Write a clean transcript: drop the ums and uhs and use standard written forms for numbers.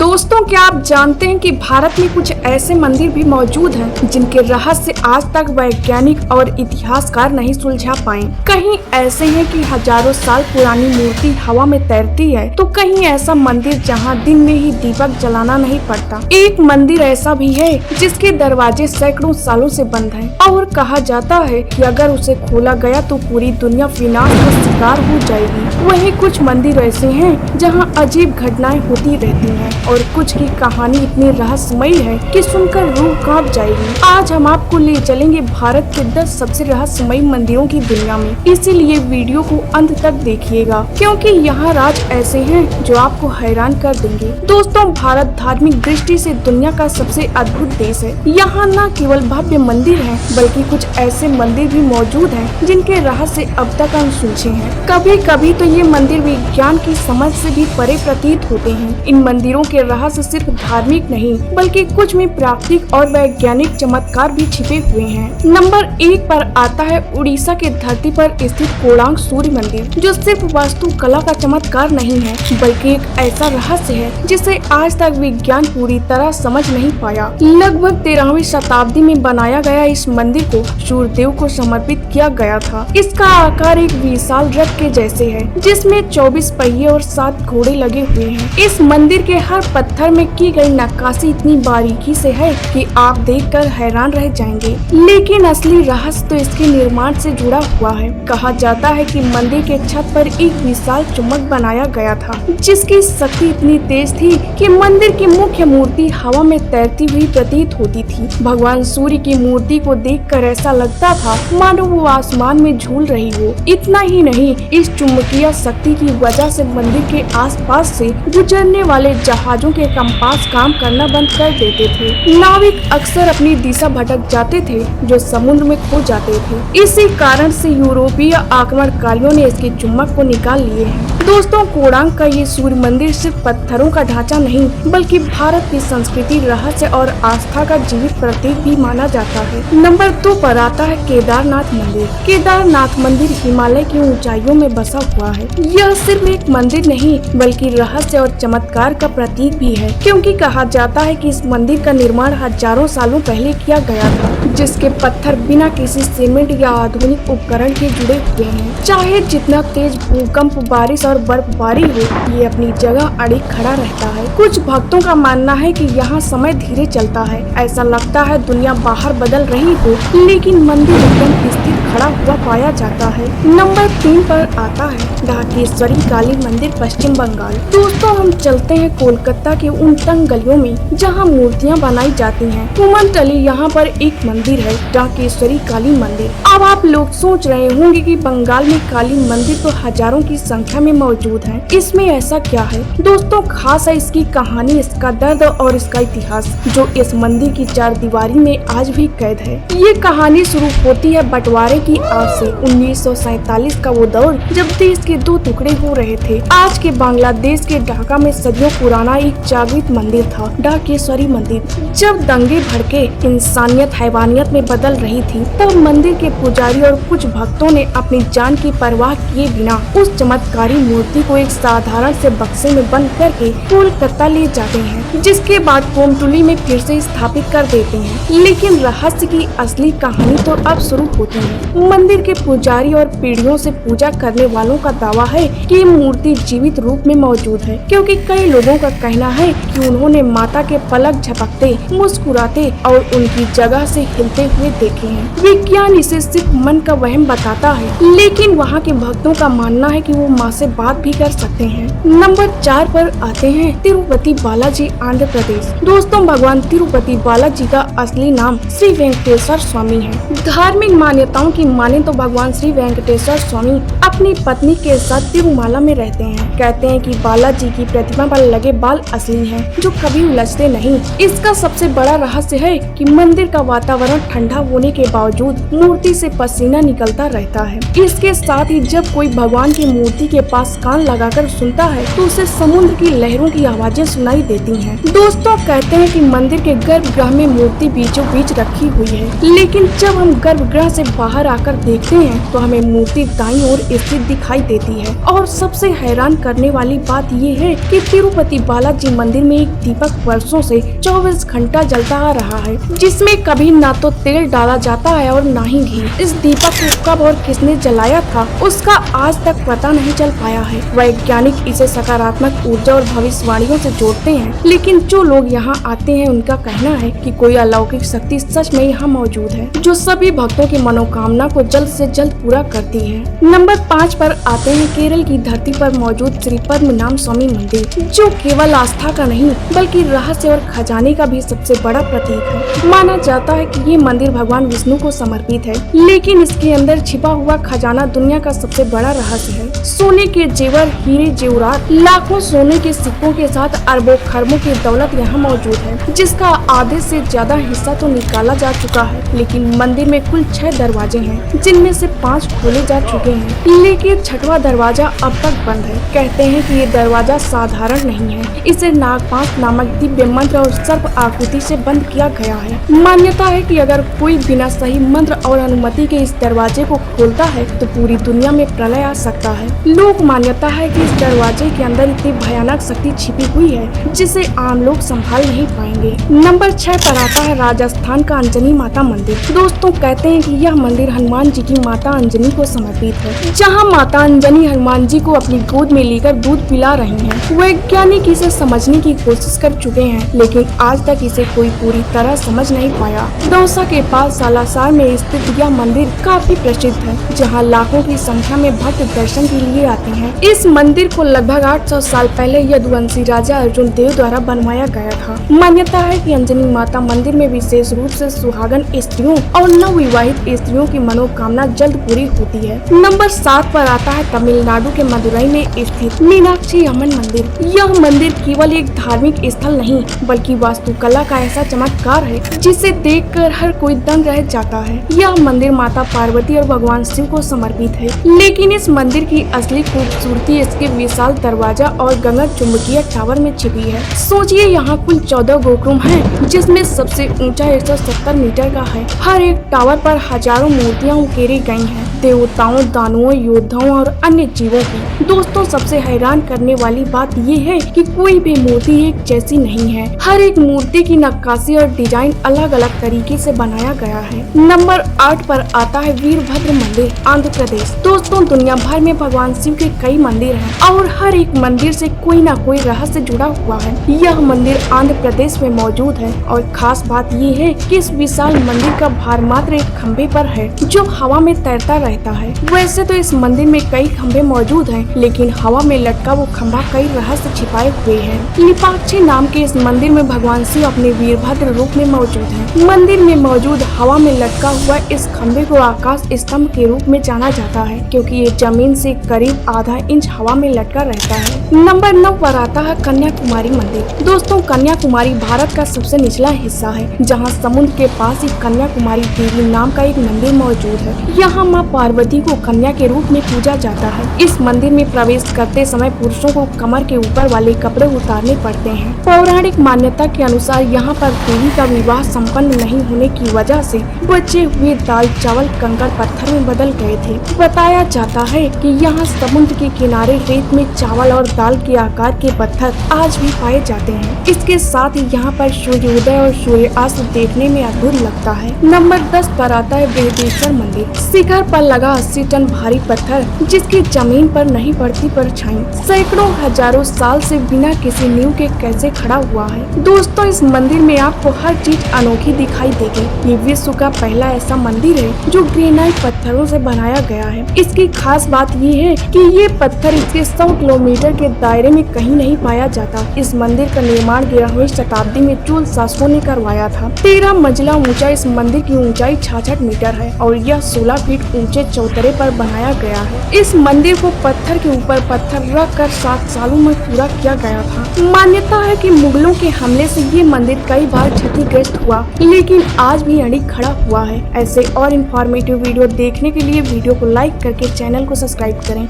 दोस्तों, क्या आप जानते हैं कि भारत में कुछ ऐसे मंदिर भी मौजूद हैं जिनके रहस्य आज तक वैज्ञानिक और इतिहासकार नहीं सुलझा पाए। कहीं ऐसे हैं कि हजारों साल पुरानी मूर्ति हवा में तैरती है, तो कहीं ऐसा मंदिर जहां दिन में ही दीपक जलाना नहीं पड़ता। एक मंदिर ऐसा भी है जिसके दरवाजे सैकड़ों सालों से बंद हैं और कहा जाता है कि अगर उसे खोला गया तो पूरी दुनिया विनाश का शिकार हो जाएगी। वहीं कुछ मंदिर ऐसे हैं जहां अजीब घटनाएं होती रहती हैं और कुछ की कहानी इतनी रहस्यमयी है कि सुनकर रूह कांप जाएगी। आज हम आपको ले चलेंगे भारत के 10 सबसे रहस्यमयी मंदिरों की दुनिया में, इसीलिए वीडियो को अंत तक देखिएगा क्योंकि यहाँ राज ऐसे हैं जो आपको हैरान कर देंगे। दोस्तों, भारत धार्मिक दृष्टि से दुनिया का सबसे अद्भुत देश है। यहाँ न केवल भव्य मंदिर हैं, बल्कि कुछ ऐसे मंदिर भी मौजूद हैं जिनके रहस्य अब तक अनसुलझे हैं। कभी कभी तो ये मंदिर विज्ञान की समझ से भी परे प्रतीत होते हैं। इन मंदिरों के रहस्य सिर्फ धार्मिक नहीं बल्कि कुछ में प्राकृतिक और वैज्ञानिक चमत्कार भी छिपे हुए हैं। नंबर 1 पर आता है उड़ीसा के धरती पर स्थित कोणार्क सूर्य मंदिर, जो सिर्फ वास्तुकला का चमत्कार नहीं है बल्कि एक ऐसा रहस्य है जिसे आज तक विज्ञान पूरी तरह समझ नहीं पाया। लगभग 13वीं शताब्दी में बनाया गया इस मंदिर को सूर्यदेव को समर्पित किया गया था। इसका आकार एक विशाल रथ के जैसे है जिसमें 24 पहिए और 7 घोड़े लगे हुए हैं। इस मंदिर के हर पत्थर में की गई नक्काशी इतनी बारीकी से है कि आप देखकर हैरान रह जाएंगे। लेकिन असली रहस्य तो इसके निर्माण से जुड़ा हुआ है। कहा जाता है कि मंदिर के छत पर एक विशाल चुम्बक बनाया गया था जिसकी शक्ति इतनी तेज थी कि मंदिर की मुख्य मूर्ति हवा में तैरती हुई प्रतीत होती थी। भगवान सूर्य की मूर्ति को देखकर ऐसा लगता था मानो वो आसमान में झूल रही हो। इतना ही नहीं, इस चुंबकीय शक्ति की वजह से मंदिर के आसपास से गुजरने वाले जहाजों के कंपास काम करना बंद कर देते थे। नाविक अक्सर अपनी दिशा भटक जाते थे जो समुद्र में खो जाते थे। इसी कारण से यूरोपीय आक्रमणकारियों ने इसके चुम्बक को निकाल लिए हैं। दोस्तों, कोणार्क का ये सूर्य मंदिर सिर्फ पत्थरों का ढांचा नहीं बल्कि भारत की संस्कृति, रहस्य और आस्था का जीवित प्रतीक भी माना जाता है। नंबर 2 पर आता है केदारनाथ मंदिर। केदारनाथ मंदिर हिमालय की ऊंचाइयों में बसा हुआ है। यह सिर्फ एक मंदिर नहीं बल्कि रहस्य और चमत्कार का प्रतीक भी है, क्योंकि कहा जाता है कि इस मंदिर का निर्माण हजारों सालों पहले किया गया था, जिसके पत्थर बिना किसी सीमेंट या आधुनिक उपकरण के जुड़े हुए हैं। चाहे जितना तेज भूकंप, बारिश और बर्फबारी हो, ये अपनी जगह अड़िग खड़ा रहता है। कुछ भक्तों का मानना है कि यहाँ समय धीरे चलता है। ऐसा लगता है दुनिया बाहर बदल रही हो, लेकिन मंदिर एकदम स्थिर खड़ा हुआ पाया जाता है। नंबर 3 पर आता है ढाकेश्वरी काली मंदिर, पश्चिम बंगाल। दोस्तों, हम चलते हैं कोलकाता के उन तंग गलियों में जहां मूर्तियां बनाई जाती हैं। कुमनटली यहाँ पर एक मंदिर है, ढाकेश्वरी काली मंदिर। अब आप लोग सोच रहे होंगे कि बंगाल में काली मंदिर तो हजारों की संख्या में मौजूद है, इसमें ऐसा क्या है? दोस्तों, खास है इसकी कहानी, इसका दर्द और इसका इतिहास जो इस मंदिर की 4 दीवारी में आज भी कैद है। ये कहानी शुरू होती है बंटवारे की आग से। 1947 का वो दौर जब देश के 2 टुकड़े हो रहे थे। आज के बांग्लादेश के ढाका में सदियों पुराना एक जागृत मंदिर था, ढाकेश्वरी मंदिर। जब दंगे भड़के, इंसानियत हैवानियत में बदल रही थी, तब मंदिर के पुजारी और कुछ भक्तों ने अपनी जान की परवाह किए बिना उस चमत्कारी मूर्ति को एक साधारण से बक्से में बंद करके कोलकाता ले जाते हैं, जिसके बाद कोमटुली में फिर से स्थापित कर देते हैं। लेकिन रहस्य की असली कहानी तो अब शुरू होती है। मंदिर के पुजारी और पीढ़ियों से पूजा करने वालों का दावा है कि मूर्ति जीवित रूप में मौजूद है, क्योंकि कई लोगों का कहना है कि उन्होंने माता के पलक झपकते, मुस्कुराते और उनकी जगह से हिलते हुए देखे हैं। विज्ञान इसे सिर्फ मन का वहम बताता है, लेकिन वहाँ के भक्तों का मानना है कि वो माँ से बात भी कर सकते हैं। नंबर 4 पर आते हैं तिरुपति बालाजी, आंध्र प्रदेश। दोस्तों, भगवान तिरुपति बालाजी का असली नाम श्री वेंकटेश्वर स्वामी है। धार्मिक मान्यताओं की माने तो भगवान श्री वेंकटेश्वर स्वामी अपनी पत्नी के साथ तिरुमाला में रहते हैं। कहते हैं कि बालाजी की प्रतिमा पर लगे बाल असली हैं, जो कभी उलझते नहीं। इसका सबसे बड़ा रहस्य है कि मंदिर का वातावरण ठंडा होने के बावजूद मूर्ति से पसीना निकलता रहता है। इसके साथ ही जब कोई भगवान की मूर्ति के पास कान लगाकर सुनता है तो उसे समुद्र की लहरों की आवाजें सुनाई देती हैं। हैं। दोस्तों कहते हैं कि मंदिर के गर्भगृह में मूर्ति बीचों बीच रखी हुई है, लेकिन जब हम गर्भगृह से बाहर आकर देखते हैं तो हमें मूर्ति दाईं ओर स्थित दिखाई देती है। और सबसे हैरान करने वाली बात ये है कि तिरुपति बालाजी मंदिर में एक दीपक वर्षों से 24 घंटा जलता आ रहा है, जिसमें कभी ना तो तेल डाला जाता है और ना ही घी। इस दीपक को कब और किसने जलाया था उसका आज तक पता नहीं चल पाया है। वैज्ञानिक इसे सकारात्मक ऊर्जा और भविष्यवाणियों से जोड़ते हैं, लेकिन जो लोग यहाँ आते हैं उनका कहना है कि कोई अलौकिक शक्ति सच में यहाँ मौजूद है, जो सभी भक्तों की मनोकामना को जल्द से जल्द पूरा करती है। नंबर 5 पर आते हैं केरल की धरती पर मौजूद श्री पद्मनाभ स्वामी मंदिर, जो केवल आस्था का नहीं बल्कि रहस्य और खजाने का भी सबसे बड़ा प्रतीक है। माना जाता है कि ये मंदिर भगवान विष्णु को समर्पित है, लेकिन इसके अंदर छिपा हुआ खजाना दुनिया का सबसे बड़ा रहस्य है। सोने के जेवर, हीरे जेवरात, लाखों सोने के सिक्कों के साथ अरबों खरबों की दौलत यहाँ मौजूद है, जिसका आधे से ज्यादा हिस्सा तो निकाला जा चुका है। लेकिन मंदिर में कुल 6 दरवाजे हैं, जिनमें से 5 खोले जा चुके हैं, लेकिन 6वां दरवाजा अब तक बंद है। कहते हैं कि ये दरवाजा साधारण नहीं है, इसे नागपाश नामक दिव्य मंत्र और सर्प आकृति से बंद किया गया है। मान्यता है कि अगर कोई बिना सही मंत्र और अनुमति के इस दरवाजे को खोलता है तो पूरी दुनिया में प्रलय आ सकता है। लोक मान्यता है कि इस दरवाजे के अंदर इतनी भयानक शक्ति छिपी हुई है जिसे आम लोग संभाल नहीं पाएंगे। नंबर 6 पर आता है राजस्थान का अंजनी माता मंदिर। दोस्तों कहते हैं कि यह मंदिर हनुमान जी की माता अंजनी को समर्पित है, जहां माता अंजनी हनुमान जी को अपनी गोद में लेकर दूध पिला रही हैं। वैज्ञानिक इसे समझने की कोशिश कर चुके हैं, लेकिन आज तक इसे कोई पूरी तरह समझ नहीं पाया। दौसा के पास सालासर में स्थित यह मंदिर काफी प्रसिद्ध है, जहां लाखों की संख्या में भक्त दर्शन के लिए आते हैं। इस मंदिर को लगभग 800 साल पहले यदुवंशी राजा अर्जुन देव द्वारा बनवाया गया था। मान्यता है कि अंजनी माता मंदिर में विशेष रूप से सुहागन स्त्रियों और नवविवाहित स्त्रियों की मनोकामना जल्द पूरी होती है। नंबर 7 पर आता है तमिलनाडु के मदुरई में स्थित मीनाक्षी अम्मन मंदिर। यह मंदिर केवल एक धार्मिक स्थल नहीं बल्कि वास्तुकला का ऐसा चमत्कार है जिसे देखकर हर कोई दंग रह जाता है। यह मंदिर माता पार्वती और भगवान शिव को समर्पित है, लेकिन इस मंदिर की असली खूबसूरती इसके विशाल दरवाजा और गगन चुंबकीय टावर में छिपी है। सोचिए यहाँ कुल 14 गोपुरम हैं, जिसमें सबसे ऊंचा 170 मीटर का है। हर एक टावर पर हजारों मूर्तियाँ उकेरी गई हैं, देवताओं, दानवों, योद्धाओं और अन्य जीवों की। दोस्तों सबसे हैरान करने वाली बात ये है कि कोई भी मूर्ति एक जैसी नहीं है। हर एक मूर्ति की नक्काशी और डिजाइन अलग अलग तरीके से बनाया गया है। नंबर 8 पर आता है वीरभद्र मंदिर, आंध्र प्रदेश। दोस्तों दुनिया भर में भगवान शिव के कई मंदिर हैं और हर एक मंदिर से कोई न कोई रहस्य जुड़ा हुआ है। यह मंदिर आंध्र प्रदेश में मौजूद है और खास बात ये है कि इस विशाल मंदिर का भार मात्र एक खम्भे पर है, जो हवा में तैरता रहता है। वैसे तो इस मंदिर में कई खम्भे मौजूद हैं, लेकिन हवा में लटका वो खम्भा कई रहस्य छिपाए हुए है। लिपाक्षी नाम के इस मंदिर में भगवान शिव अपने वीरभद्र रूप में मौजूद है। मंदिर में मौजूद हवा में लटका हुआ इस खम्भे को आकाश स्तंभ के रूप में जाना जाता है, क्योंकि ये जमीन से करीब आधा इंच हवा में लटका रहता है। नंबर 9 पर आता है कन्याकुमारी मंदिर। दोस्तों कन्याकुमारी भारत का सबसे निचला हिस्सा है, जहां समुद्र के पास ही कन्याकुमारी देवी नाम का एक मंदिर मौजूद है। यहाँ माँ पार्वती को कन्या के रूप में पूजा जाता है। इस मंदिर में प्रवेश करते समय पुरुषों को कमर के ऊपर वाले कपड़े उतारने पड़ते हैं। पौराणिक मान्यता के अनुसार यहाँ पर देवी का विवाह संपन्न नहीं होने की वजह से बचे हुए दाल चावल कंकड़ पत्थर में बदल गए थे। बताया जाता है कि यहाँ समुद्र के किनारे रेत में चावल और दाल के आकार के पत्थर आज भी पाए जाते हैं। इसके साथ ही यहाँ पर सूर्योदय और सूर्यास्त देखने में अद्भुत लगता है। नंबर 10 पर आता है बृहदेश्वर मंदिर। शिखर पर लगा 80 टन भारी पत्थर, जिसकी जमीन पर नहीं पड़ती परछाई, सैकड़ों हजारों साल से बिना किसी नींव के कैसे खड़ा हुआ है। दोस्तों इस मंदिर में आपको हर चीज अनोखी दिखाई देगी। ये विश्व का पहला ऐसा मंदिर है जो ग्रेनाइट पत्थरों से बनाया गया है। इसकी खास बात ये है कि ये पत्थर इसके 100 किलोमीटर के दायरे में कहीं नहीं पाया जाता। इस मंदिर का निर्माण 11वीं शताब्दी में चोल शासकों ने करवाया था। 13 मंजिला ऊंचा इस मंदिर की ऊंचाई 66 मीटर है और यह 16 फीट ऊंचे चौतरे पर बनाया गया है। इस मंदिर को पत्थर के ऊपर पत्थर रख कर 7 सालों में पूरा किया गया था। मान्यता है कि मुगलों के हमले से ये मंदिर कई बार क्षतिग्रस्त हुआ, लेकिन आज भी अड़िग खड़ा हुआ है। ऐसे और इन्फॉर्मेटिव वीडियो देखने के लिए वीडियो को लाइक करके चैनल को सब्सक्राइब करें।